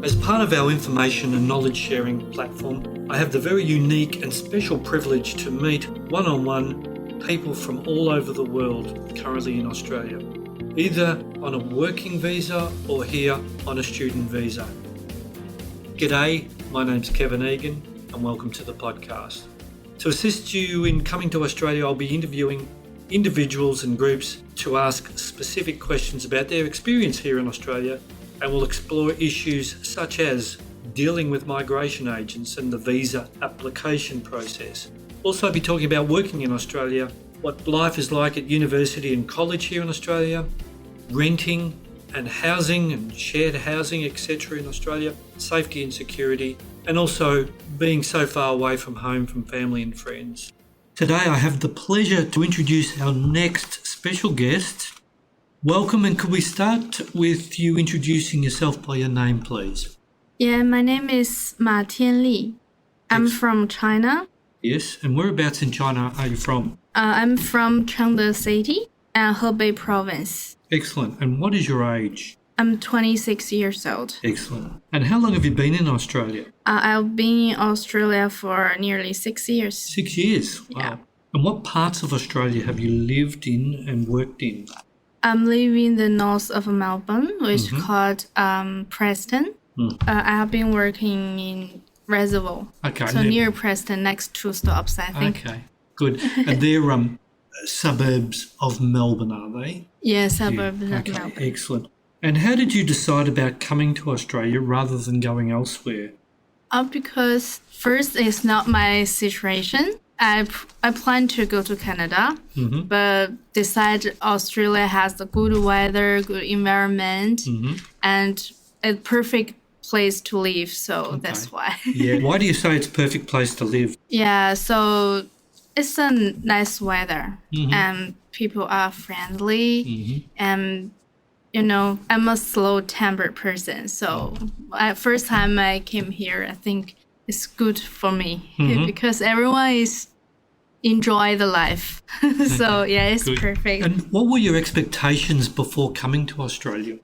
As part of our information and knowledge sharing platform, I have the very unique and special privilege to meet one-on-one people from all over the world currently in Australia, either on a working visa or here on a student visa. G'day, my name's Kevin Egan and welcome to the podcast. To assist you in coming to Australia, I'll be interviewing individuals and groups to ask specific questions about their experience here in Australia, and we'll explore issues such as dealing with migration agents and the visa application process. Also be talking about working in Australia, what life is like at university and college here in Australia, renting and housing and shared housing, etc. in Australia, safety and security, and also being so far away from home, from family and friends. Today I have the pleasure to introduce our next special guest. Welcome, and could we start with you introducing yourself by your name, please? Yeah, my name is Tiamli Ma. I'm from China. Yes, and whereabouts in China are you from? I'm from Chengde City and Hebei Province. Excellent. And what is your age? I'm 26 years old. Excellent. And how long have you been in Australia? I've been in Australia for nearly 6 years. 6 years? Wow. Yeah. And what parts of Australia have you lived in and worked in? I'm living in the north of Melbourne, which is called Preston. I have been working in Reservoir. Okay. So near Preston, next 2 stops, I think. Okay, good. And they're suburbs of Melbourne, are they? Yeah, suburbs of Okay, Melbourne. excellent. And how did you decide about coming to Australia rather than going elsewhere? Because first, it's not my situation. I plan to go to Canada, but decided Australia has the good weather, good environment, and a perfect place to live. So that's why. Yeah. Why do you say it's a perfect place to live? Yeah, so it's a nice weather, and people are friendly, and I'm a slow-tempered person. So first time I came here, I think it's good for me because everyone is enjoy the life. So yeah, it's good. Perfect. And what were your expectations before coming to Australia?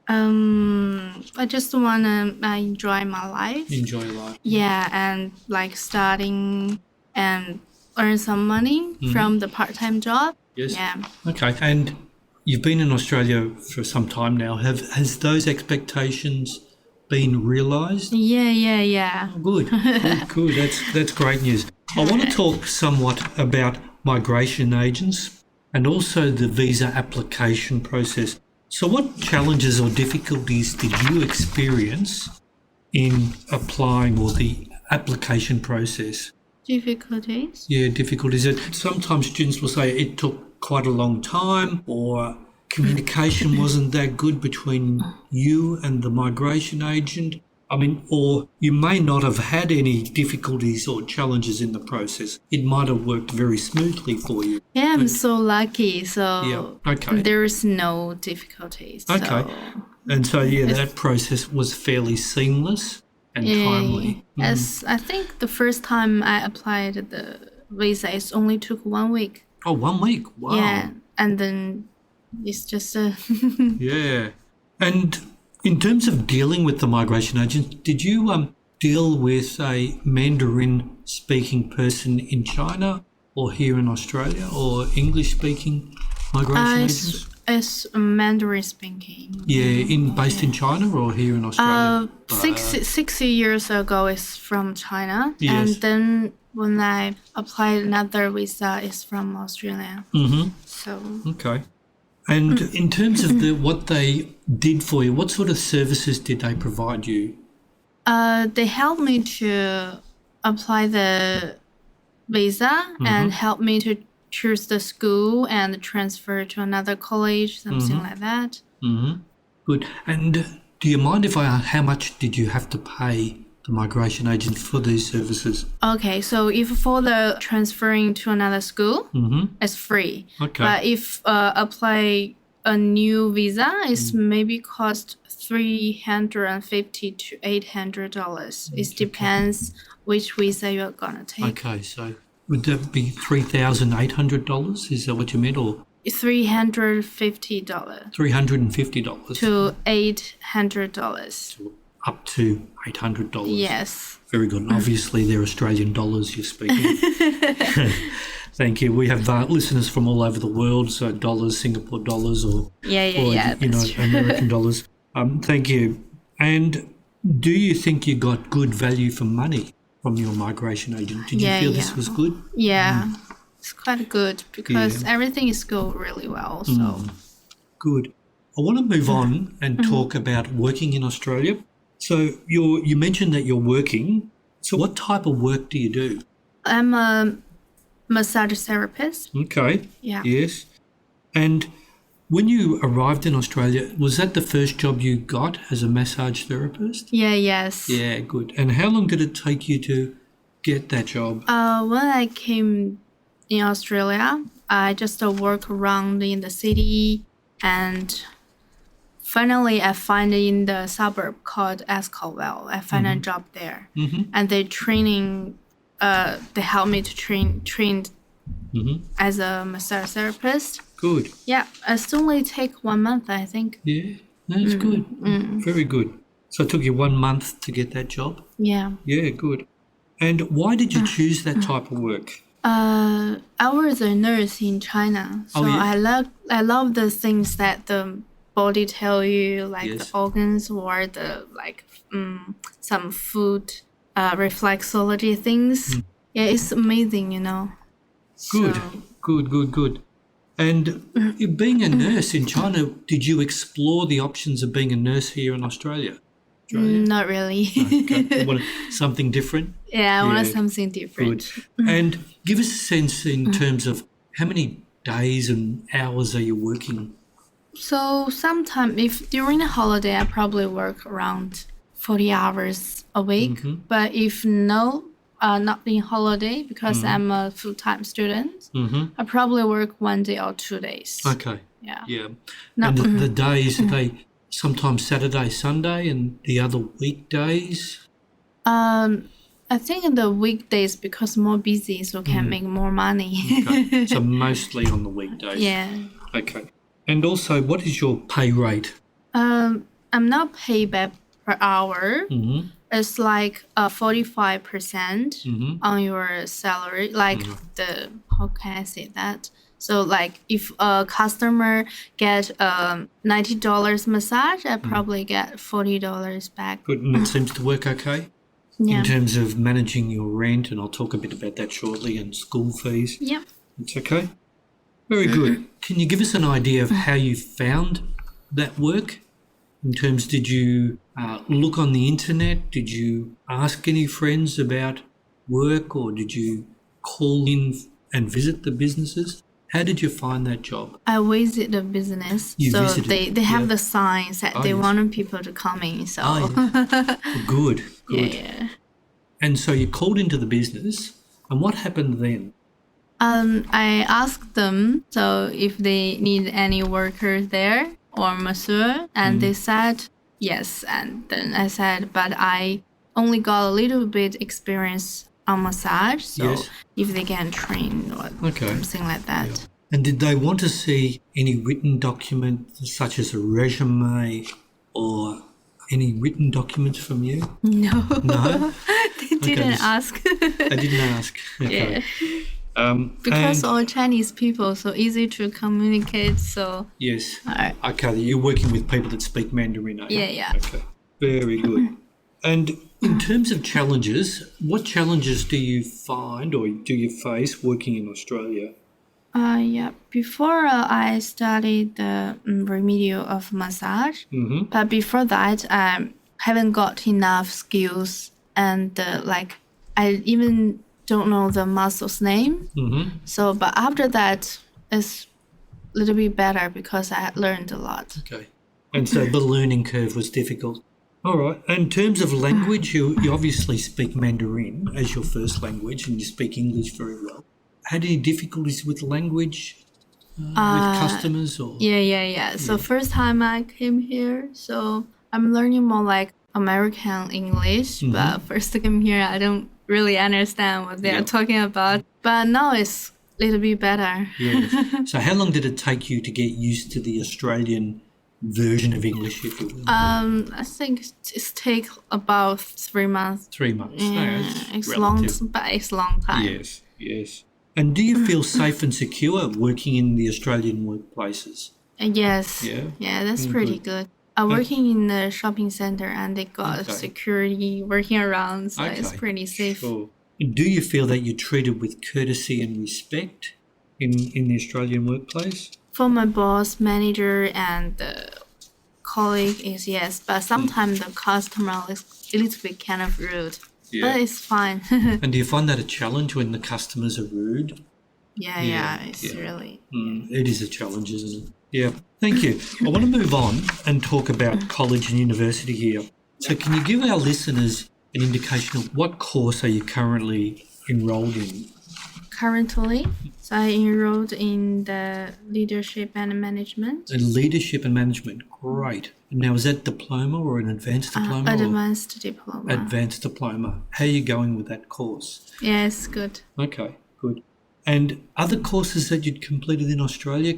I just wanna enjoy my life. Enjoy life. Yeah, and like studying and earn some money from the part-time job. Yes. Yeah. Okay. And you've been in Australia for some time now. Has those expectations been realised? Yeah. Good. That's great news. I want to talk somewhat about migration agents and also the visa application process. So what challenges or difficulties did you experience in applying or the application process? Difficulties? Yeah, difficulties. Sometimes students will say it took quite a long time, or communication wasn't that good between you and the migration agent. I mean, or you may not have had any difficulties or challenges in the process. It might have worked very smoothly for you. Yeah, I'm so lucky. So there's no difficulties. Okay. So and so, that process was fairly seamless and timely. Yes, I think the first time I applied the visa, it only took 1 week. Oh, 1 week. Wow. Yeah, and then it's just Yeah. And in terms of dealing with the migration agent, did you deal with a Mandarin-speaking person in China or here in Australia, or English-speaking migration agents? It's Mandarin speaking. Yeah, based in China or here in Australia? 60 years ago, it's from China, Yes. and then when I applied another visa, it's from Australia. So Okay. And in terms of what they did for you, what sort of services did they provide you? they helped me to apply the visa and helped me to choose the school and transfer to another college, something like that. Good. And do you mind if I ask, how much did you have to pay the migration agent for these services? Okay, so if for the transferring to another school, it's free. Okay. But if apply a new visa, it's maybe cost $350 to $800. It depends which visa you're gonna take. Okay, so would that be $3,800? Is that what you meant, or $350 $350 to $800. up to $800. Yes. Very good. And obviously, they're Australian dollars you're speaking. Thank you. We have listeners from all over the world, so dollars, Singapore dollars, or That's true. American dollars. Thank you. And do you think you got good value for money from your migration agent? Did you feel this was good? Yeah, it's quite good because everything is going really well. So good. I want to move on and talk about working in Australia. So you mentioned that you're working. So what type of work do you do? I'm a massage therapist. Okay. Yeah. Yes. And when you arrived in Australia, was that the first job you got as a massage therapist? Yes. Yeah, good. And how long did it take you to get that job? When I came in Australia, I just work around in the city, and finally I find in the suburb called Escalwell. I find a job there, and they help me to train as a massage therapist. Good. Yeah, it only take 1 month, I think. Yeah, that's good. Very good. So it took you 1 month to get that job? Yeah. Yeah, good. And why did you choose that type of work? I was a nurse in China, so I love the things that the body tell you, like the organs or the some food reflexology things. Yeah, it's amazing, Good, So, good. And being a nurse in China, did you explore the options of being a nurse here in Australia? Not really. Okay. You wanted something different? Yeah, I wanted something different. Good. And give us a sense in terms of how many days and hours are you working? So sometimes, if during the holiday, I probably work around 40 hours a week. But if not in holiday, because I'm a full-time student, I probably work 1 day or 2 days. Okay. Yeah. Yeah. And the days, are they sometimes Saturday, Sunday, and the other weekdays? I think in the weekdays, because more busy, so can make more money. Okay. So mostly on the weekdays. Yeah. Okay. And also, what is your pay rate? I'm not paid back per hour. It's like 45% on your salary. Like how can I say that? So like if a customer get $90 massage, I probably get $40 back. Good, and it seems to work okay? Yeah. In terms of managing your rent, and I'll talk a bit about that shortly, and school fees. Yeah. It's okay? Very good. Can you give us an idea of how you found that work? In terms, did you look on the internet? Did you ask any friends about work, or did you call in and visit the businesses? How did you find that job? I visit the business. You so visited, they have the signs that they wanted people to come in. So Good. Yeah. And so you called into the business, and what happened then? I asked them so if they need any workers there or masseur, and they said yes. And then I said, but I only got a little bit experience on massage, so if they can train or something like that. Yeah. And did they want to see any written document, such as a resume or any written documents from you? No. No? They didn't ask. They didn't ask. Okay. Yeah. Because all Chinese people, so easy to communicate. So yes. Okay, you're working with people that speak Mandarin, are you? Yeah. Okay, very good. And in terms of challenges, what challenges do you find or do you face working in Australia? Before I studied the remedial of massage, but before that, I haven't got enough skills, and I even don't know the muscle's name. So, but after that, it's a little bit better because I learned a lot. Okay, and so the learning curve was difficult. All right. In terms of language, you obviously speak Mandarin as your first language, and you speak English very well. Had any difficulties with language, with customers? Or? Yeah. So first time I came here, so I'm learning more like American English. But first I came here, I don't really understand what they are talking about. But now it's a little bit better. Yes. So how long did it take you to get used to the Australian version of English, if you will? I think it's take about 3 months. 3 months. No, Yeah, it's it's long, relative. but it's long time. Yes, yes. And do you feel safe and secure working in the Australian workplaces? Yes. Yeah? Yeah, that's pretty good. I'm working in the shopping center and they got Okay. security working around, so it's Okay, pretty safe. Sure. Do you feel that you're treated with courtesy and respect in the Australian workplace? For my boss, manager, and the colleague is yes, but sometimes the customer is a little bit kind of rude. Yeah. But it's fine. And do you find that a challenge when the customers are rude? Yeah, it's really. It is a challenge, isn't it? Yeah. Thank you. I want to move on and talk about college and university here. So can you give our listeners an indication of what course are you currently enrolled in? Currently, so I enrolled in the leadership and management. Leadership and management, great. Now, is that diploma or an advanced diploma? Advanced diploma. Advanced diploma. How are you going with that course? Yes, good. Okay, good. And other courses that you'd completed in Australia,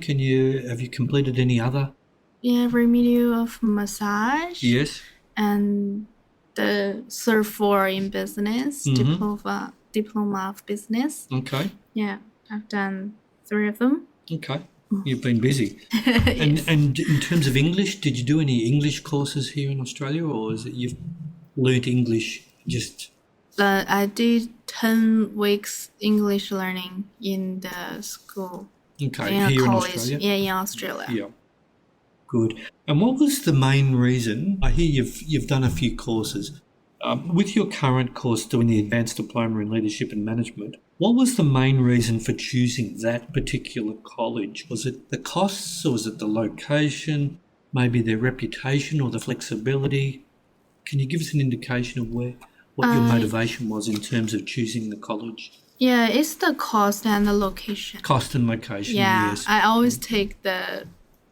have you completed any other? Yeah, remedial of massage. Yes. And the Cert 4 in business, diploma of business. Okay. Yeah, I've done 3 of them. Okay. You've been busy. Yes. And in terms of English, did you do any English courses here in Australia, or is it you've learnt English just? I did 10 weeks English learning in the school. Okay, in here college. in Australia? Yeah, in Australia. Yeah. Good. And what was the main reason? I hear you've done a few courses. With your current course doing the Advanced Diploma in Leadership and Management, what was the main reason for choosing that particular college? Was it the costs, or was it the location, maybe their reputation or the flexibility? Can you give us an indication of what your motivation was in terms of choosing the college? Yeah, it's the cost and the location. Cost and location, Yeah, yes. I always take the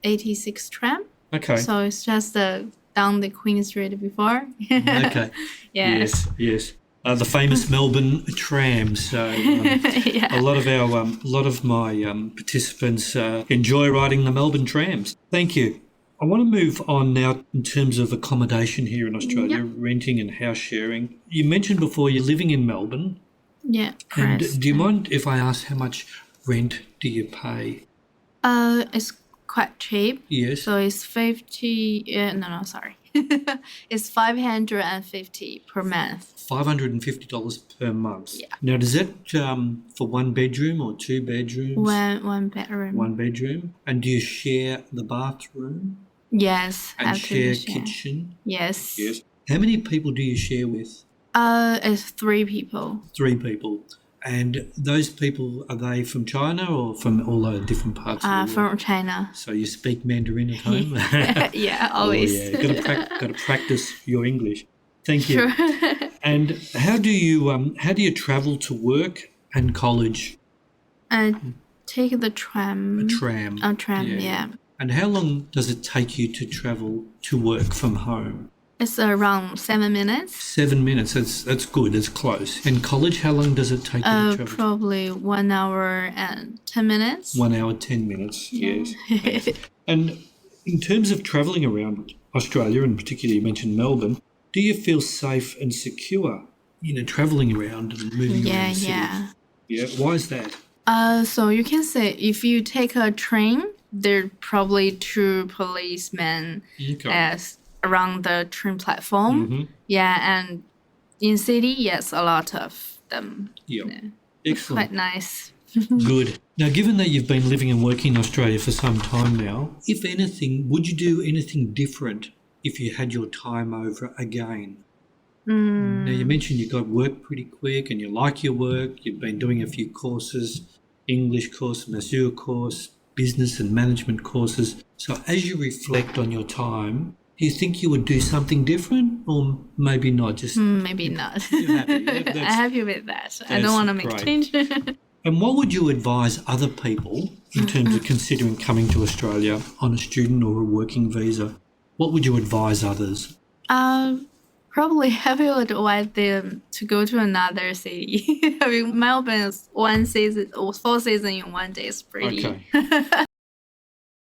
86 tram. Okay. So it's just down the Queen Street before. Okay. Yes. Yes. The famous Melbourne tram. So Yeah. a lot of my participants enjoy riding the Melbourne trams. Thank you. I want to move on now in terms of accommodation here in Australia, renting and house sharing. You mentioned before you're living in Melbourne. Yeah, And correct. do you mind if I ask how much rent do you pay? It's quite cheap. Yes. So it's 50. Sorry. It's 550 per month. $550 per month. Yeah. Now, does that for one bedroom or two bedrooms? One bedroom. One bedroom. And do you share the bathroom Yes. and have to share share. kitchen? Yes. Yes. How many people do you share with? It's 3 people. 3 people. And those people, are they from China or from all the different parts of the world? From China. So you speak Mandarin at home? Yeah, always. Oh, yeah. Got to practice your English. Thank you. Sure. And how do you travel to work and college? I take the tram. A tram. A tram, yeah. And how long does it take you to travel to work from home? It's around 7 minutes. 7 minutes. That's good. That's close. And college, how long does it take you to travel? Probably 1 hour and 10 minutes. 1 hour, 10 minutes. Yes. And in terms of travelling around Australia, and particularly you mentioned Melbourne, do you feel safe and secure, travelling around and moving around the city? Yeah. Why is that? So you can say if you take a train, there are probably 2 policemen around the train platform. Mm-hmm. Yeah, and in city, yes, a lot of them. Yeah. Yeah. Excellent. Quite nice. Good. Now, given that you've been living and working in Australia for some time now, if anything, would you do anything different if you had your time over again? Now, you mentioned you got work pretty quick and you like your work. You've been doing a few courses, English course, masseur course, business and management courses. So as you reflect on your time, do you think you would do something different or maybe not? Just maybe not. You're happy. I'm happy with that. I don't want to make change. And what would you advise other people in terms of considering coming to Australia on a student or a working visa? What would you advise others? Probably I will advise them to go to another city. I mean, Melbourne is 4 seasons in one day is pretty. Okay.